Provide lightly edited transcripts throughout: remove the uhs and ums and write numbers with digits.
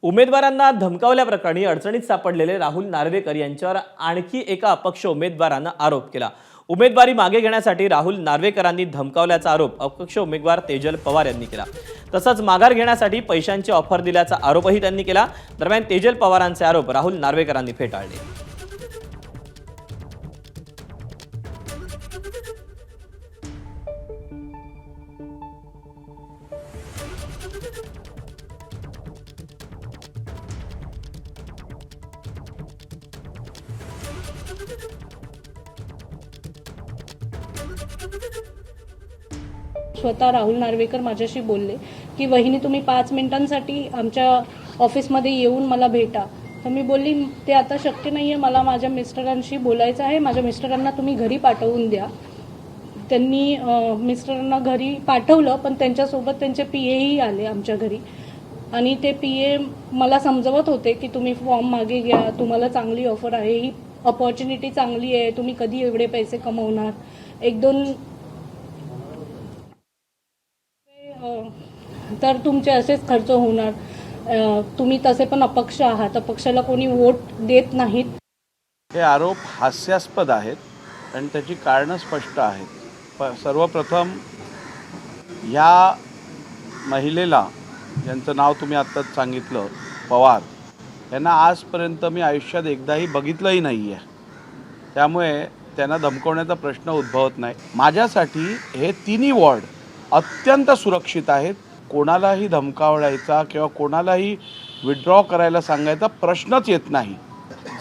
उमेदवारांना धमकावल्याप्रकरणी अडचणीत सापडलेले राहुल नार्वेकर यांच्यावर आणखी एका अपक्ष उमेदवारानं आरोप केला। उमेदवारी मागे घेण्यासाठी राहुल नार्वेकरांनी धमकावल्याचा आरोप अपक्ष उमेदवार तेजल पवार यांनी केला। तसंच माघार घेण्यासाठी पैशांची ऑफर दिल्याचा आरोपही त्यांनी केला। दरम्यान तेजल पवारांचे आरोप राहुल नार्वेकरांनी फेटाळले। स्वतः राहुल नार्वेकर माझ्याशी बोलले की वहिनी तुम्ही 5 मिनिटांसाठी आमच्या ऑफिसमध्ये येऊन मला भेटा। तर मी बोलली ते आता शक्य नाही आहे, मला माझ्या मिस्टरांशी बोलायचं आहे, माझ्या मिस्टरांना तुम्ही घरी पाठवून द्या। त्यांनी मिस्टरांना घरी पाठवलं, पण त्यांच्यासोबत त्यांचे PAही आले आमच्या घरी आणि ते PA मला समजवत होते की तुम्ही फॉर्म मागे घ्या, तुम्हाला चांगली ऑफर आहे, ही अपॉर्च्युनिटी चांगली आहे, तुम्ही कधी एवढे पैसे कमवणार, 1-2 तर तुमचे असेच खर्च होणार, तुम्ही तसे पण अपक्ष आहात, अपक्षाला कोणी वोट देत नाहीत। हे आरोप हास्यास्पद आहेत आणि त्याची कारणं स्पष्ट आहेत। सर्वप्रथम या महिलेला, ज्यांचं नाव तुम्ही आत्ताच सांगितलं पवार, यांना आजपर्यंत मी आयुष्यात एकदाही बघितलंही नाही आहे, त्यामुळे त्यांना धमकवण्याचा प्रश्न उद्भवत नाही। माझ्यासाठी हे तिन्ही वॉर्ड अत्यंत सुरक्षित आहेत। कोणालाही धमकावण्याचा किंवा कोणालाही विड्रॉ करायला सांगायचा प्रश्नच येत नाही।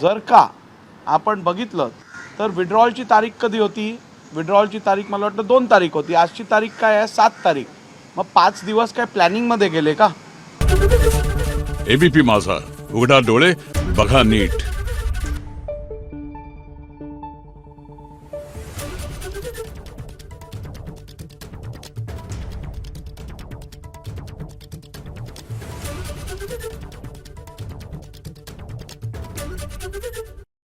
जर का आपण बघितलं तर विड्रॉलची तारीख कधी होती? विड्रॉलची तारीख मला वाटतं 2 तारीख होती। आजची तारीख काय आहे? 7 तारीख। मग 5 दिवस काय प्लॅनिंगमध्ये गेले का? ABP माझा, उघडा डोळे बघा नीट।